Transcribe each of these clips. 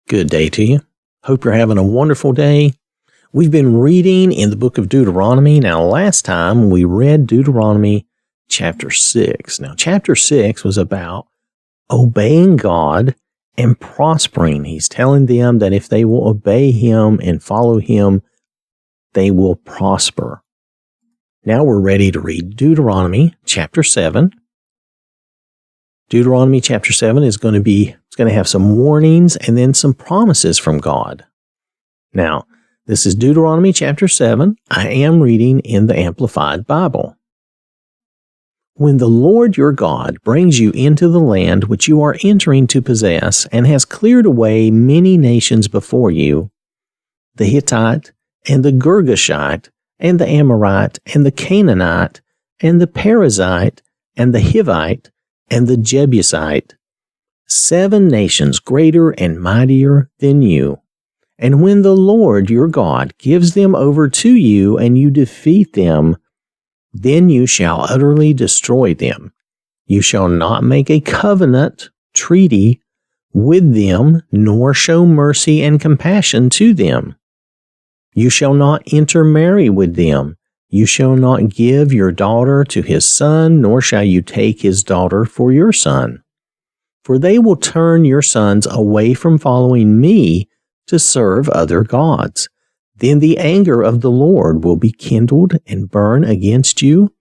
Good day to you. Hope you're having a wonderful day. We've been reading in the book of Deuteronomy. Now, last time we read Deuteronomy chapter 6. Now, chapter 6 was about obeying God and prospering. He's telling them that if they will obey Him and follow Him, they will prosper. Now we're ready to read Deuteronomy chapter 7. Deuteronomy chapter 7 is going to have some warnings and then some promises from God. Now, this is Deuteronomy chapter 7. I am reading in the Amplified Bible. When the Lord your God brings you into the land which you are entering to possess and has cleared away many nations before you, the Hittite and the Girgashite and the Amorite and the Canaanite and the Perizzite and the Hivite and the Jebusite, 7 nations greater and mightier than you. And when the Lord your God gives them over to you and you defeat them, then you shall utterly destroy them. You shall not make a covenant treaty with them, nor show mercy and compassion to them. You shall not intermarry with them. You shall not give your daughter to his son, nor shall you take his daughter for your son. For they will turn your sons away from following me to serve other gods. Then the anger of the Lord will be kindled and burn against you,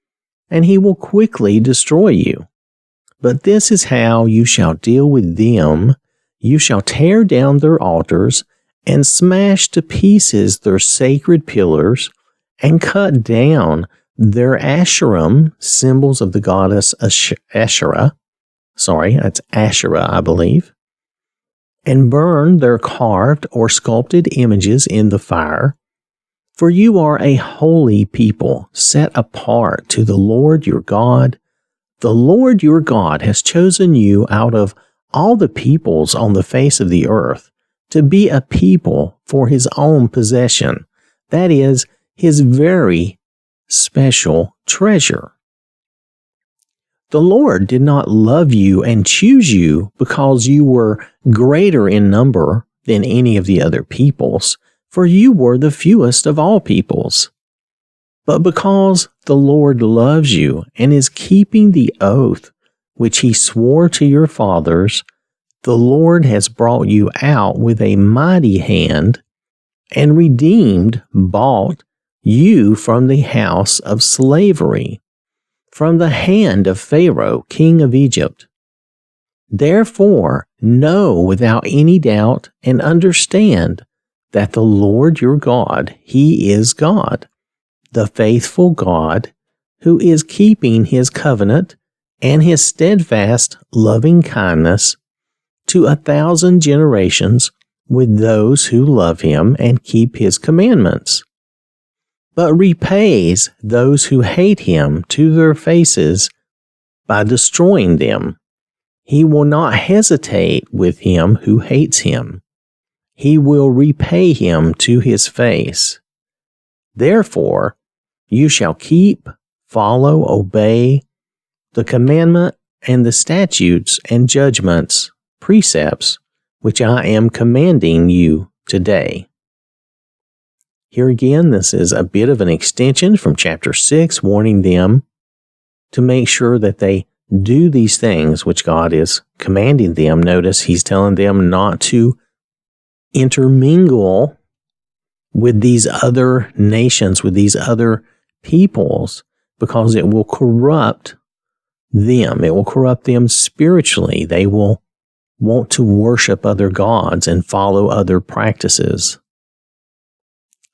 and he will quickly destroy you. But this is how you shall deal with them. You shall tear down their altars and smash to pieces their sacred pillars, and cut down their Asherim, symbols of the goddess Asherah. That's Asherah, I believe. And burn their carved or sculpted images in the fire. For you are a holy people, set apart to the Lord your God. The Lord your God has chosen you out of all the peoples on the face of the earth to be a people for his own possession, that is, his very special treasure. The Lord did not love you and choose you because you were greater in number than any of the other peoples, for you were the fewest of all peoples. But because the Lord loves you and is keeping the oath which he swore to your fathers, the Lord has brought you out with a mighty hand and bought you from the house of slavery, from the hand of Pharaoh, king of Egypt. Therefore, know without any doubt and understand that the Lord your God, he is God, the faithful God, who is keeping his covenant and his steadfast loving kindness to 1,000 generations with those who love him and keep his commandments, but repays those who hate him to their faces by destroying them. He will not hesitate with him who hates him. He will repay him to his face. Therefore, you shall keep, follow, obey the commandment and the statutes and judgments, precepts, which I am commanding you today. Here again, this is a bit of an extension from chapter 6, warning them to make sure that they do these things which God is commanding them. Notice he's telling them not to intermingle with these other nations, with these other peoples, because it will corrupt them. It will corrupt them spiritually. They will want to worship other gods and follow other practices.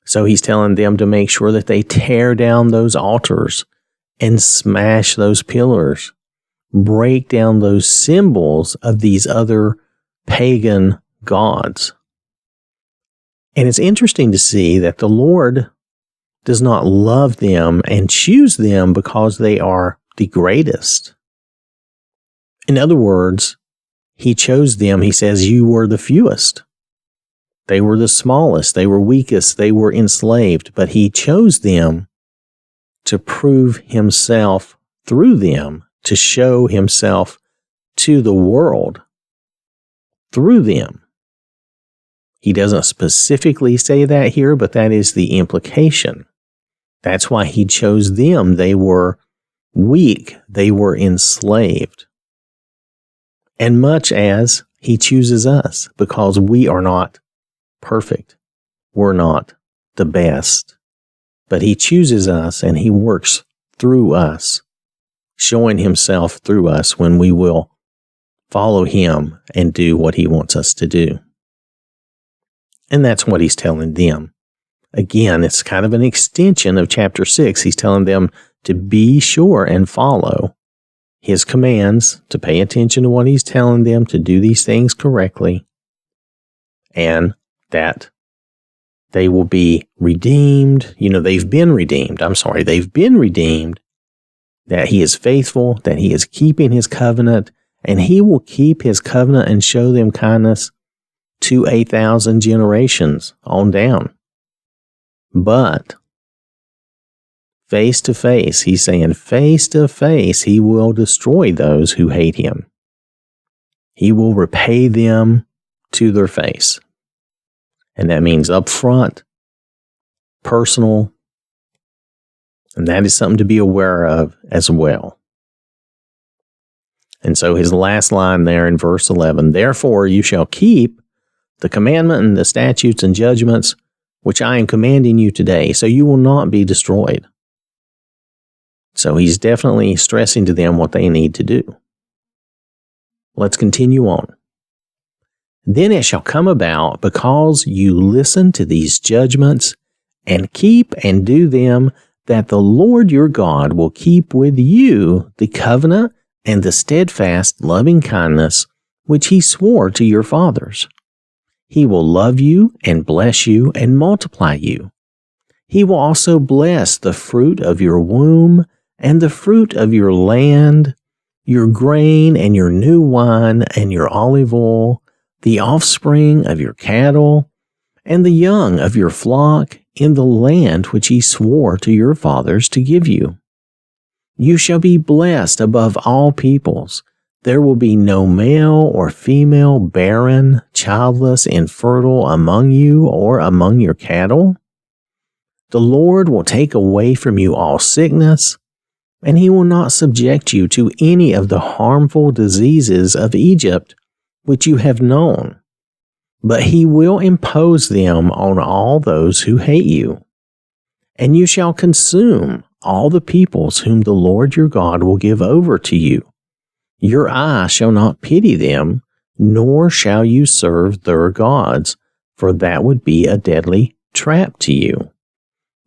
So he's telling them to make sure that they tear down those altars and smash those pillars, break down those symbols of these other pagan gods. And it's interesting to see that the Lord does not love them and choose them because they are the greatest. In other words, he chose them. He says, you were the fewest. They were the smallest. They were weakest. They were enslaved. But he chose them to prove himself through them, to show himself to the world through them. He doesn't specifically say that here, but that is the implication. That's why he chose them. They were weak. They were enslaved. And much as he chooses us, because we are not perfect. We're not the best. But he chooses us and he works through us, showing himself through us when we will follow him and do what he wants us to do. And that's what he's telling them. Again, it's kind of an extension of chapter 6. He's telling them to be sure and follow his commands, to pay attention to what he's telling them, to do these things correctly, and that they will be redeemed. They've been redeemed. They've been redeemed, that he is faithful, that he is keeping his covenant, and he will keep his covenant and show them kindness to 1,000 generations on down. But face to face, he's saying face to face, he will destroy those who hate him. He will repay them to their face. And that means upfront, personal, and that is something to be aware of as well. And so his last line there in verse 11, therefore you shall keep the commandment and the statutes and judgments which I am commanding you today, so you will not be destroyed. So he's definitely stressing to them what they need to do. Let's continue on. Then it shall come about, because you listen to these judgments and keep and do them, that the Lord your God will keep with you the covenant and the steadfast loving kindness which he swore to your fathers. He will love you and bless you and multiply you. He will also bless the fruit of your womb and the fruit of your land, your grain and your new wine and your olive oil, the offspring of your cattle, and the young of your flock in the land which he swore to your fathers to give you. You shall be blessed above all peoples. There will be no male or female, barren, childless, infertile among you or among your cattle. The Lord will take away from you all sickness, and he will not subject you to any of the harmful diseases of Egypt, which you have known, but he will impose them on all those who hate you. And you shall consume all the peoples whom the Lord your God will give over to you. Your eye shall not pity them, nor shall you serve their gods, for that would be a deadly trap to you.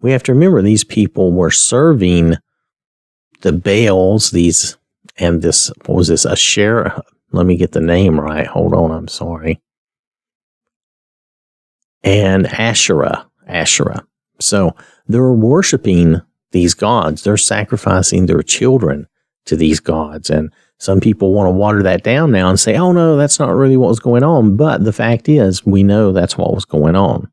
We have to remember these people were serving the Baals, Asherah. Let me get the name right. Hold on, I'm sorry. And Asherah. So they're worshiping these gods. They're sacrificing their children to these gods. And some people want to water that down now and say, oh no, that's not really what was going on. But the fact is, we know that's what was going on.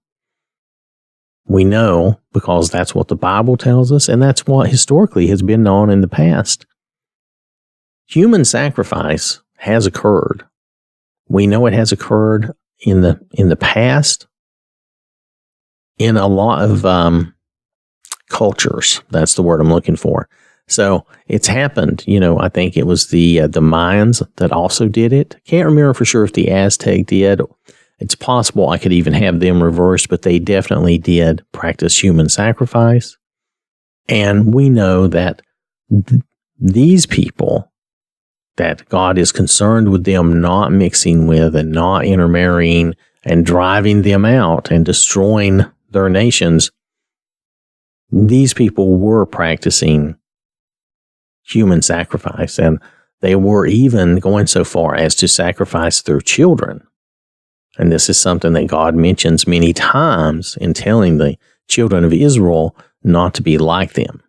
We know because that's what the Bible tells us, and that's what historically has been known in the past. Human sacrifice has occurred. We know it has occurred in the past in a lot of cultures. That's the word I'm looking for. So it's happened. I think it was the Mayans that also did it. Can't remember for sure if the Aztec did. It's possible I could even have them reversed, but they definitely did practice human sacrifice. And we know that these people, that God is concerned with them not mixing with and not intermarrying and driving them out and destroying their nations. These people were practicing human sacrifice, and they were even going so far as to sacrifice their children. And this is something that God mentions many times in telling the children of Israel not to be like them.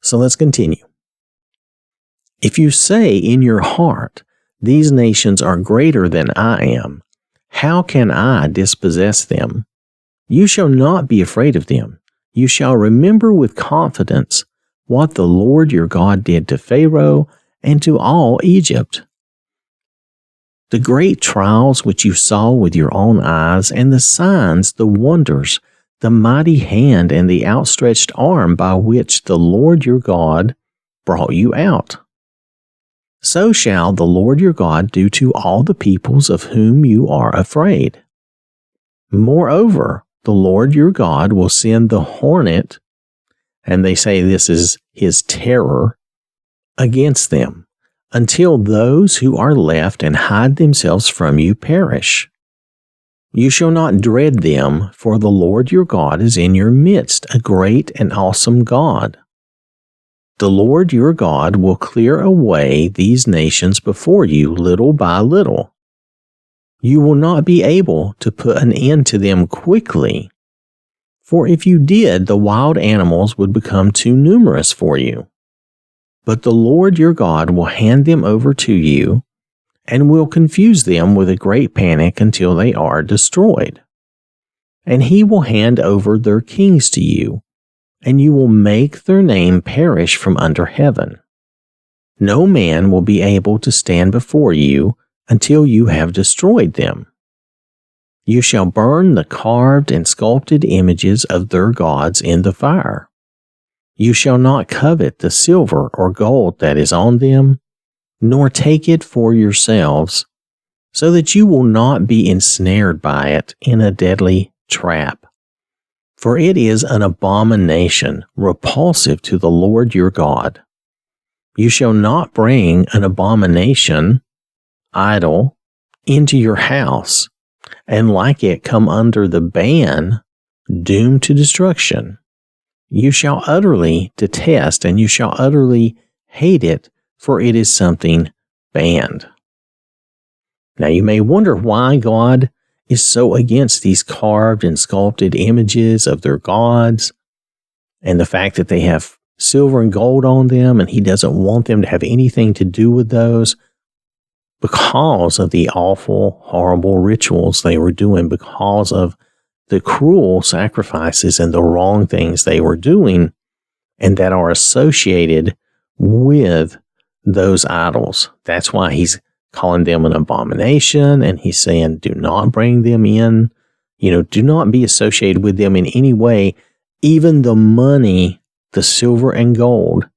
So let's continue. If you say in your heart, these nations are greater than I am, how can I dispossess them? You shall not be afraid of them. You shall remember with confidence what the Lord your God did to Pharaoh and to all Egypt. the great trials which you saw with your own eyes, and the signs, the wonders, the mighty hand, and the outstretched arm by which the Lord your God brought you out. So shall the Lord your God do to all the peoples of whom you are afraid. Moreover, the Lord your God will send the hornet, and they say this is his terror, against them, until those who are left and hide themselves from you perish. You shall not dread them, for the Lord your God is in your midst, a great and awesome God. The Lord your God will clear away these nations before you little by little. You will not be able to put an end to them quickly, for if you did, the wild animals would become too numerous for you. But the Lord your God will hand them over to you, and will confuse them with a great panic until they are destroyed. And he will hand over their kings to you, and you will make their name perish from under heaven. No man will be able to stand before you until you have destroyed them. You shall burn the carved and sculpted images of their gods in the fire. You shall not covet the silver or gold that is on them, nor take it for yourselves, so that you will not be ensnared by it in a deadly trap. For it is an abomination, repulsive to the Lord your God. You shall not bring an abomination, idol, into your house, and like it come under the ban, doomed to destruction. You shall utterly detest, and you shall utterly hate it, for it is something banned. Now you may wonder why God is so against these carved and sculpted images of their gods, and the fact that they have silver and gold on them, and he doesn't want them to have anything to do with those, because of the awful, horrible rituals they were doing, because of the cruel sacrifices and the wrong things they were doing, and that are associated with those idols. That's why he's calling them an abomination, and he's saying, do not bring them in. Do not be associated with them in any way, even the money, the silver and gold,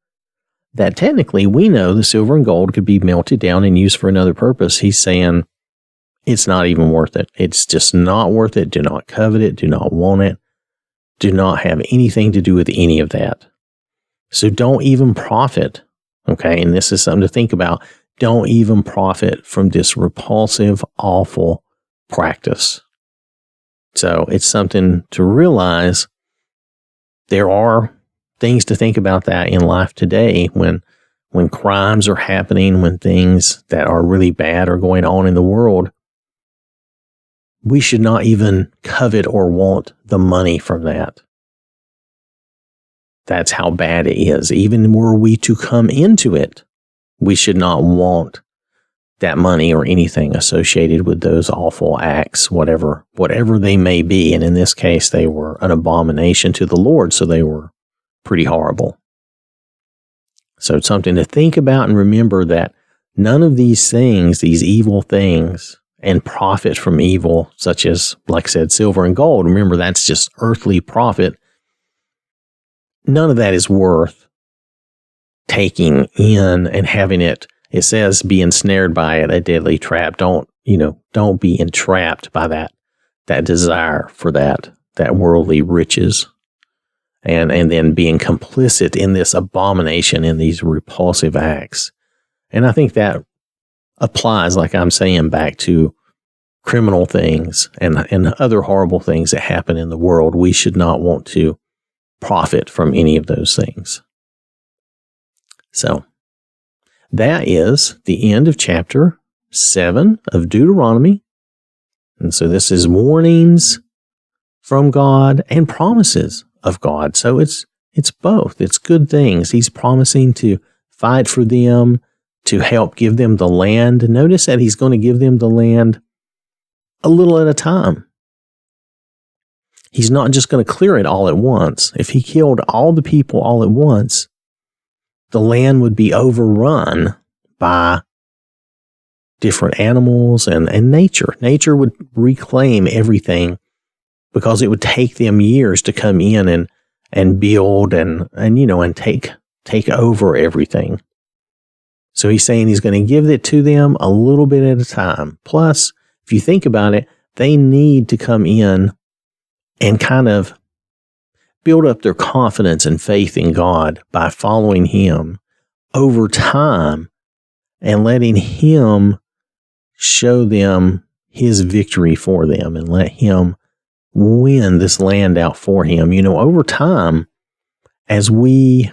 that technically we know the silver and gold could be melted down and used for another purpose. He's saying it's not even worth it. It's just not worth it. Do not covet it. Do not want it. Do not have anything to do with any of that. So don't even profit. Okay, and this is something to think about. Don't even profit from this repulsive, awful practice. So it's something to realize. There are things to think about that in life today when crimes are happening, when things that are really bad are going on in the world. We should not even covet or want the money from that. That's how bad it is. Even were we to come into it, we should not want that money or anything associated with those awful acts, whatever they may be. And in this case, they were an abomination to the Lord, so they were pretty horrible. So it's something to think about and remember that none of these things, these evil things, and profit from evil, such as, like I said, silver and gold, remember that's just earthly profit. None of that is worth taking in and having it. It says be ensnared by it, a deadly trap. Don't be entrapped by that desire for that worldly riches. And then being complicit in this abomination, in these repulsive acts. And I think that applies, like I'm saying, back to criminal things and other horrible things that happen in the world. We should not want to profit from any of those things. So that is the end of chapter 7 of Deuteronomy. And so this is warnings from God and promises of God. So it's both. It's good things. He's promising to fight for them, to help give them the land. Notice that he's going to give them the land a little at a time. He's not just going to clear it all at once. If he killed all the people all at once, the land would be overrun by different animals and nature. Nature would reclaim everything because it would take them years to come in and build and take over everything. So he's saying he's going to give it to them a little bit at a time. Plus, if you think about it, they need to come in and kind of build up their confidence and faith in God by following him over time and letting him show them his victory for them and let him win this land out for him. Over time, as we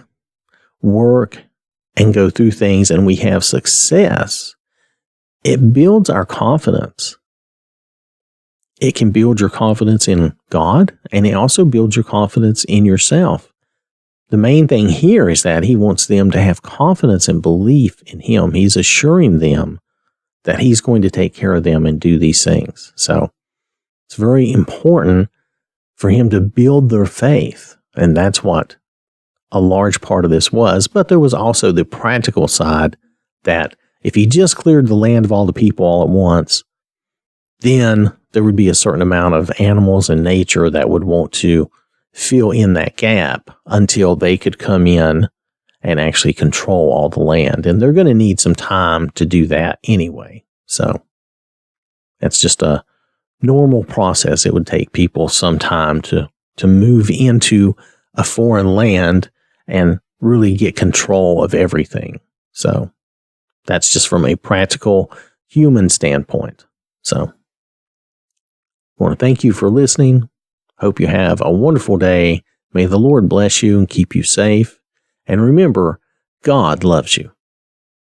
work and go through things and we have success, it builds our confidence. It can build your confidence in God, and it also builds your confidence in yourself. The main thing here is that he wants them to have confidence and belief in him. He's assuring them that he's going to take care of them and do these things. So it's very important for him to build their faith, and that's what a large part of this was. But there was also the practical side that if he just cleared the land of all the people all at once, then there would be a certain amount of animals and nature that would want to fill in that gap until they could come in and actually control all the land. And they're going to need some time to do that anyway. So that's just a normal process. It would take people some time to move into a foreign land and really get control of everything. So that's just from a practical human standpoint. So I want to thank you for listening. Hope you have a wonderful day. May the Lord bless you and keep you safe. And remember, God loves you.